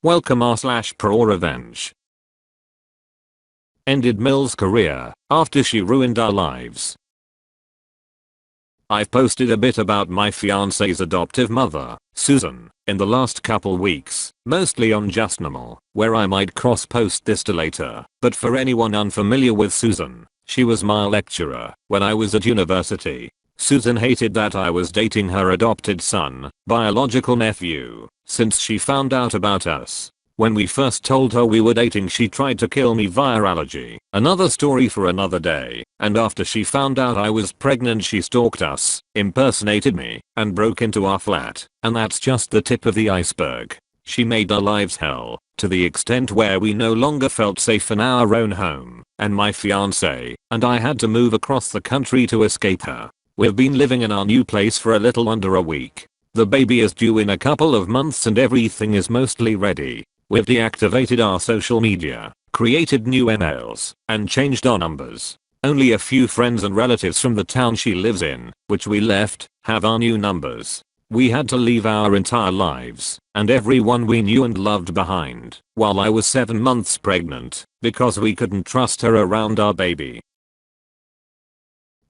Welcome r/Prorevenge. Ended Mill's career after she ruined our lives. I've posted a bit about my fiance's adoptive mother, Susan, in the last couple weeks, mostly on Just Normal, where I might cross-post this to later, but for anyone unfamiliar with Susan, she was my lecturer when I was at university. Susan hated that I was dating her adopted son, biological nephew, since she found out about us. When we first told her we were dating, she tried to kill me via allergy. Another story for another day. And after she found out I was pregnant, she stalked us, impersonated me, and broke into our flat. And that's just the tip of the iceberg. She made our lives hell, to the extent where we no longer felt safe in our own home, and my fiance and I had to move across the country to escape her. We've been living in our new place for a little under a week. The baby is due in a couple of months and everything is mostly ready. We've deactivated our social media, created new emails, and changed our numbers. Only a few friends and relatives from the town she lives in, which we left, have our new numbers. We had to leave our entire lives, and everyone we knew and loved behind, while I was 7 months pregnant, because we couldn't trust her around our baby.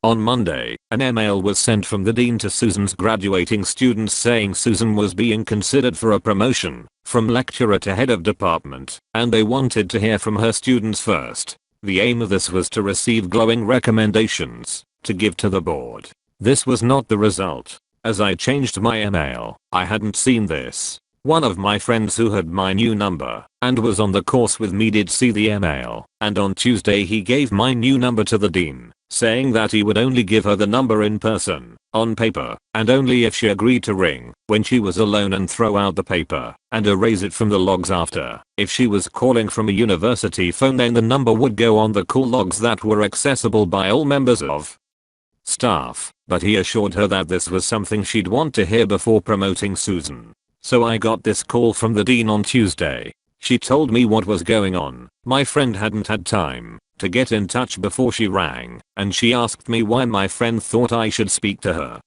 On Monday, an email was sent from the dean to Susan's graduating students saying Susan was being considered for a promotion from lecturer to head of department, and they wanted to hear from her students first. The aim of this was to receive glowing recommendations to give to the board. This was not the result. As I changed my email, I hadn't seen this. One of my friends who had my new number and was on the course with me did see the email, and on Tuesday he gave my new number to the dean, saying that he would only give her the number in person, on paper, and only if she agreed to ring when she was alone and throw out the paper and erase it from the logs after. If she was calling from a university phone, then the number would go on the call logs that were accessible by all members of staff, but he assured her that this was something she'd want to hear before promoting Susan. So I got this call from the dean on Tuesday. She told me what was going on. My friend hadn't had time to get in touch before she rang, and she asked me why my friend thought I should speak to her.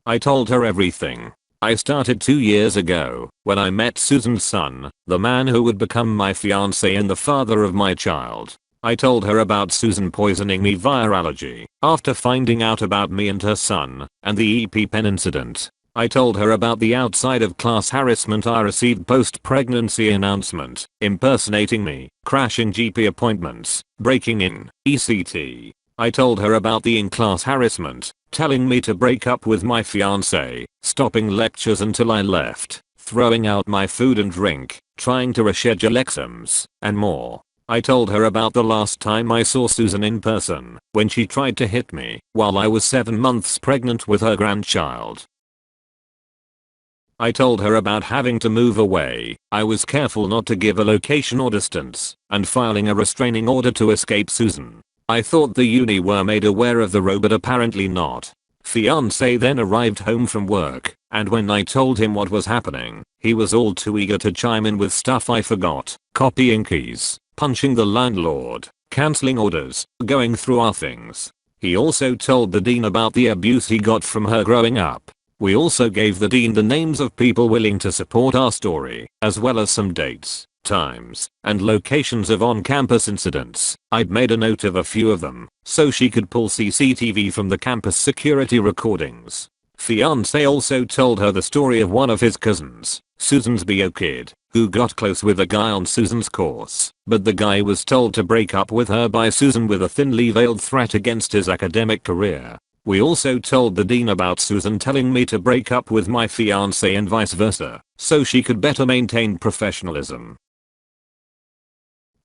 I told her everything. I started 2 years ago, when I met Susan's son, the man who would become my fiance and the father of my child. I told her about Susan poisoning me via allergy, after finding out about me and her son, and the EpiPen incident. I told her about the outside of class harassment I received post-pregnancy announcement, impersonating me, crashing GP appointments, breaking in, etc. I told her about the in-class harassment, telling me to break up with my fiance, stopping lectures until I left, throwing out my food and drink, trying to reschedule exams, and more. I told her about the last time I saw Susan in person, when she tried to hit me, while I was 7 months pregnant with her grandchild. I told her about having to move away. I was careful not to give a location or distance, and filing a restraining order to escape Susan. I thought the uni were made aware of the row, but apparently not. Fiance then arrived home from work, and when I told him what was happening, he was all too eager to chime in with stuff I forgot, copying keys, punching the landlord, cancelling orders, going through our things. He also told the dean about the abuse he got from her growing up. We also gave the dean the names of people willing to support our story, as well as some dates, times, and locations of on-campus incidents. I'd made a note of a few of them, so she could pull CCTV from the campus security recordings. Fiance also told her the story of one of his cousins, Susan's BO kid, who got close with a guy on Susan's course, but the guy was told to break up with her by Susan with a thinly veiled threat against his academic career. We also told the dean about Susan telling me to break up with my fiance and vice versa, so she could better maintain professionalism.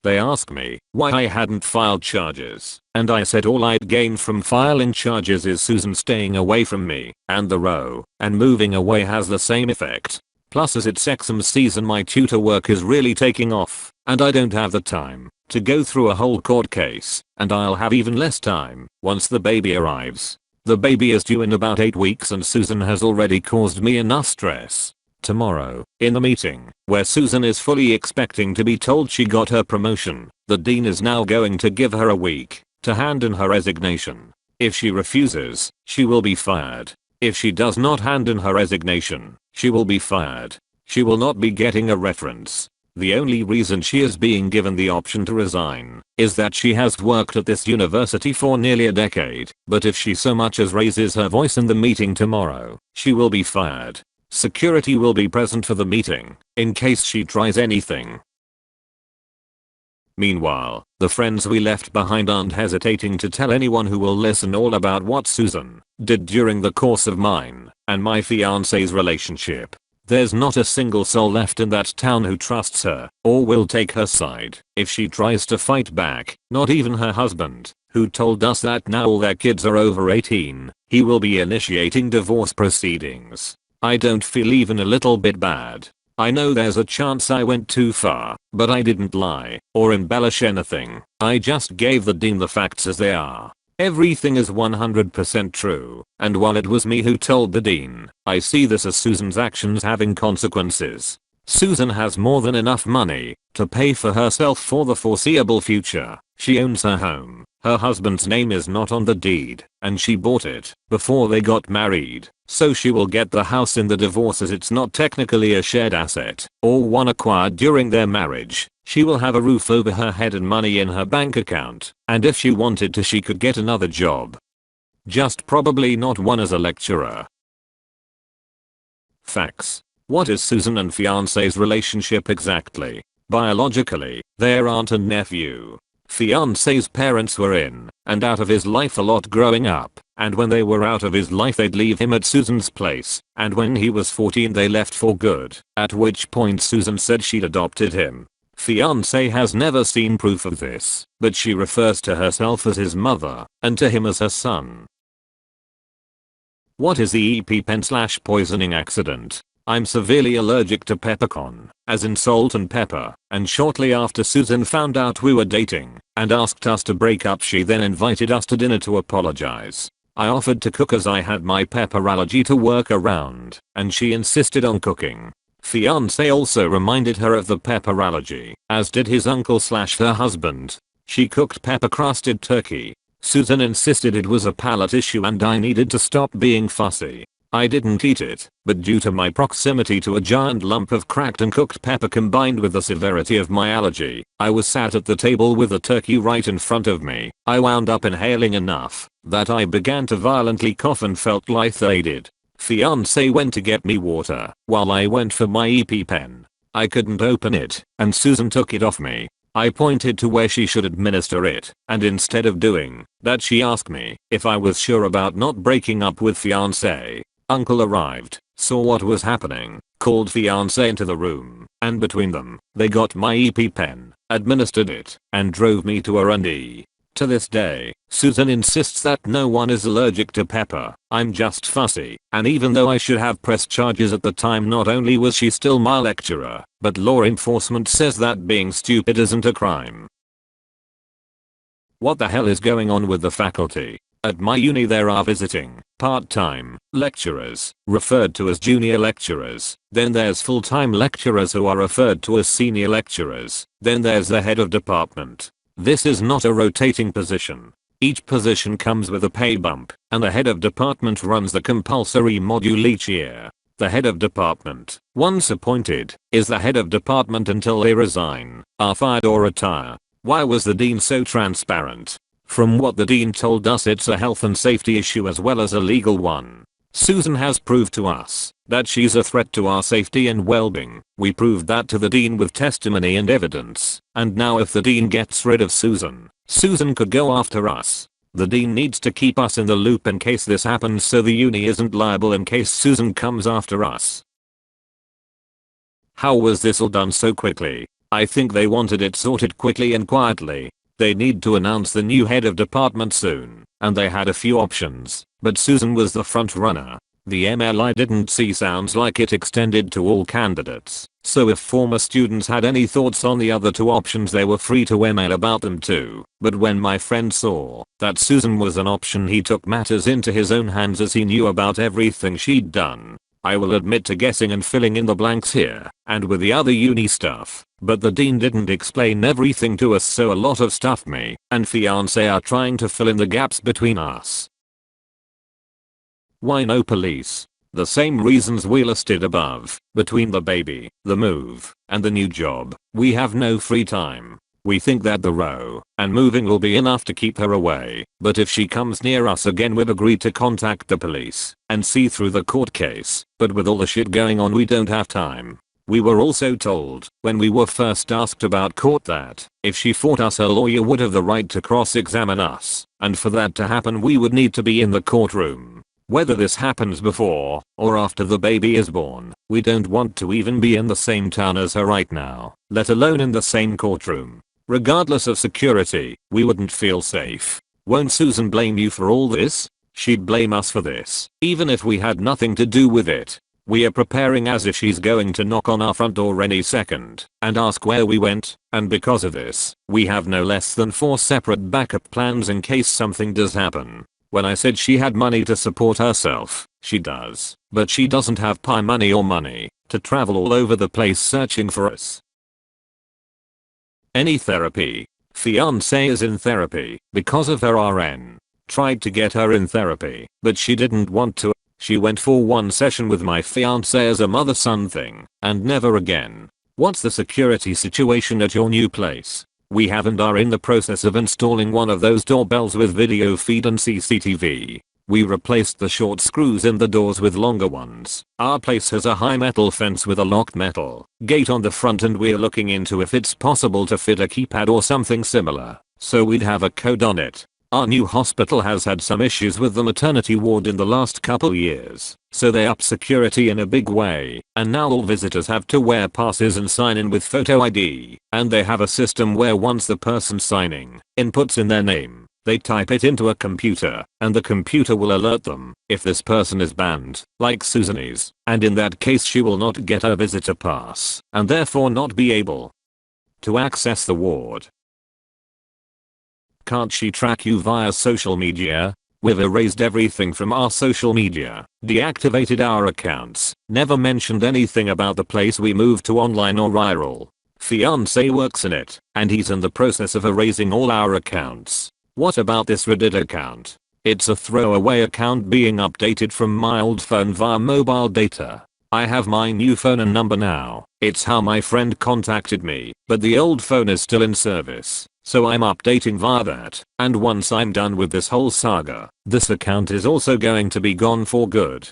They asked me why I hadn't filed charges, and I said all I'd gained from filing charges is Susan staying away from me, and the row, and moving away has the same effect. Plus, as it's exam season, my tutor work is really taking off, and I don't have the time to go through a whole court case, and I'll have even less time once the baby arrives. The baby is due in about 8 weeks and Susan has already caused me enough stress. Tomorrow, in the meeting, where Susan is fully expecting to be told she got her promotion, the dean is now going to give her a week to hand in her resignation. If she refuses, she will be fired. If she does not hand in her resignation, she will be fired. She will not be getting a reference. The only reason she is being given the option to resign is that she has worked at this university for nearly a decade, but if she so much as raises her voice in the meeting tomorrow, she will be fired. Security will be present for the meeting, in case she tries anything. Meanwhile, the friends we left behind aren't hesitating to tell anyone who will listen all about what Susan did during the course of mine and my fiance's relationship. There's not a single soul left in that town who trusts her or will take her side if she tries to fight back, not even her husband, who told us that now all their kids are over 18, he will be initiating divorce proceedings. I don't feel even a little bit bad. I know there's a chance I went too far, but I didn't lie or embellish anything. I just gave the dean the facts as they are. Everything is 100% true, and while it was me who told the dean, I see this as Susan's actions having consequences. Susan has more than enough money to pay for herself for the foreseeable future. She owns her home. Her husband's name is not on the deed, and she bought it before they got married, so she will get the house in the divorce as it's not technically a shared asset or one acquired during their marriage. She will have a roof over her head and money in her bank account, and if she wanted to she could get another job. Just probably not one as a lecturer. Facts. What is Susan and fiance's relationship exactly? Biologically, they're aunt and nephew. Fiance's parents were in and out of his life a lot growing up, and when they were out of his life they'd leave him at Susan's place, and when he was 14 they left for good, at which point Susan said she'd adopted him. Fiance has never seen proof of this, but she refers to herself as his mother and to him as her son. What is the EpiPen/poisoning accident? I'm severely allergic to peppercorn, as in salt and pepper, and shortly after Susan found out we were dating and asked us to break up, she then invited us to dinner to apologize. I offered to cook as I had my pepper allergy to work around, and she insisted on cooking. Fiance also reminded her of the pepper allergy, as did his uncle/her husband. She cooked pepper-crusted turkey. Susan insisted it was a palate issue and I needed to stop being fussy. I didn't eat it, but due to my proximity to a giant lump of cracked and cooked pepper combined with the severity of my allergy, I was sat at the table with the turkey right in front of me. I wound up inhaling enough that I began to violently cough and felt lightheaded. Fiance went to get me water while I went for my EpiPen. I couldn't open it, and Susan took it off me. I pointed to where she should administer it, and instead of doing that she asked me if I was sure about not breaking up with fiance. Uncle arrived, saw what was happening, called fiance into the room, and between them, they got my EpiPen, administered it, and drove me to R&D. To this day, Susan insists that no one is allergic to pepper. I'm just fussy, and even though I should have pressed charges at the time, not only was she still my lecturer, but law enforcement says that being stupid isn't a crime. What the hell is going on with the faculty? At my uni there are visiting, part-time, lecturers, referred to as junior lecturers. Then there's full-time lecturers who are referred to as senior lecturers. Then there's the head of department. This is not a rotating position. Each position comes with a pay bump, and the head of department runs the compulsory module each year. The head of department, once appointed, is the head of department until they resign, are fired or retire. Why was the dean so transparent? From what the dean told us, it's a health and safety issue as well as a legal one. Susan has proved to us that she's a threat to our safety and well-being. We proved that to the dean with testimony and evidence, and now if the dean gets rid of Susan, Susan could go after us. The dean needs to keep us in the loop in case this happens so the uni isn't liable in case Susan comes after us. How was this all done so quickly? I think they wanted it sorted quickly and quietly. They need to announce the new head of department soon, and they had a few options, but Susan was the front runner. The MLI didn't see sounds like it extended to all candidates, so if former students had any thoughts on the other two options they were free to email about them too. But when my friend saw that Susan was an option, he took matters into his own hands as he knew about everything she'd done. I will admit to guessing and filling in the blanks here, and with the other uni stuff, but the dean didn't explain everything to us, so a lot of stuff me and fiance are trying to fill in the gaps between us. Why no police? The same reasons we listed above. Between the baby, the move, and the new job, we have no free time. We think that the row and moving will be enough to keep her away, but if she comes near us again we've agreed to contact the police and see through the court case, but with all the shit going on we don't have time. We were also told, when we were first asked about court, that if she fought us her lawyer would have the right to cross-examine us, and for that to happen we would need to be in the courtroom. Whether this happens before or after the baby is born, we don't want to even be in the same town as her right now, let alone in the same courtroom. Regardless of security, we wouldn't feel safe. Won't Susan blame you for all this? She'd blame us for this, even if we had nothing to do with it. We are preparing as if she's going to knock on our front door any second and ask where we went, and because of this, we have no less than 4 separate backup plans in case something does happen. When I said she had money to support herself, she does, but she doesn't have pie money or money to travel all over the place searching for us. Any therapy? Fiancé is in therapy because of her RN. Tried to get her in therapy, but she didn't want to. She went for 1 session with my fiancé as a mother-son thing, and never again. What's the security situation at your new place? We have and are in the process of installing one of those doorbells with video feed and CCTV. We replaced the short screws in the doors with longer ones. Our place has a high metal fence with a locked metal gate on the front, and we're looking into if it's possible to fit a keypad or something similar, so we'd have a code on it. Our new hospital has had some issues with the maternity ward in the last couple years, so they up security in a big way, and now all visitors have to wear passes and sign in with photo ID, and they have a system where once the person signing inputs in their name, they type it into a computer, and the computer will alert them if this person is banned, like Susan is, and in that case she will not get a visitor pass, and therefore not be able to access the ward. Can't she track you via social media? We've erased everything from our social media, deactivated our accounts, never mentioned anything about the place we moved to online or viral. Fiancé works in it, and he's in the process of erasing all our accounts. What about this Reddit account? It's a throwaway account being updated from my old phone via mobile data. I have my new phone and number now. It's how my friend contacted me, but the old phone is still in service, so I'm updating via that, and once I'm done with this whole saga, this account is also going to be gone for good.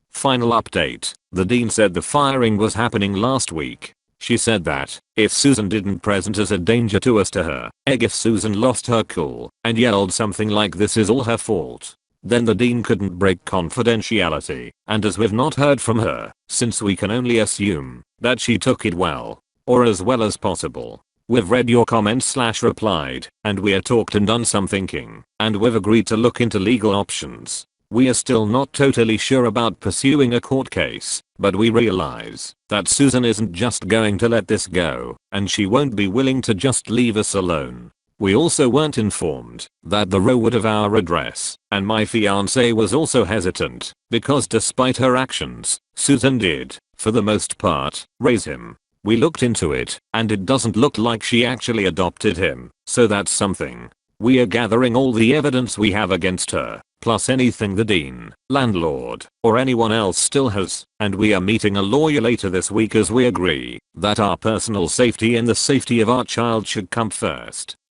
Final update. The dean said the firing was happening last week. She said that if Susan didn't present as a danger to us to her, if Susan lost her cool and yelled something like this is all her fault, then the dean couldn't break confidentiality, and as we've not heard from her since, we can only assume that she took it well, or as well as possible. We've read your comments / replied, and we are talked and done some thinking, and we've agreed to look into legal options. We are still not totally sure about pursuing a court case, but we realize that Susan isn't just going to let this go, and she won't be willing to just leave us alone. We also weren't informed that the row would have our address, and my fiancé was also hesitant, because despite her actions, Susan did, for the most part, raise him. We looked into it, and it doesn't look like she actually adopted him, so that's something. We are gathering all the evidence we have against her, plus anything the dean, landlord, or anyone else still has, and we are meeting a lawyer later this week as we agree that our personal safety and the safety of our child should come first.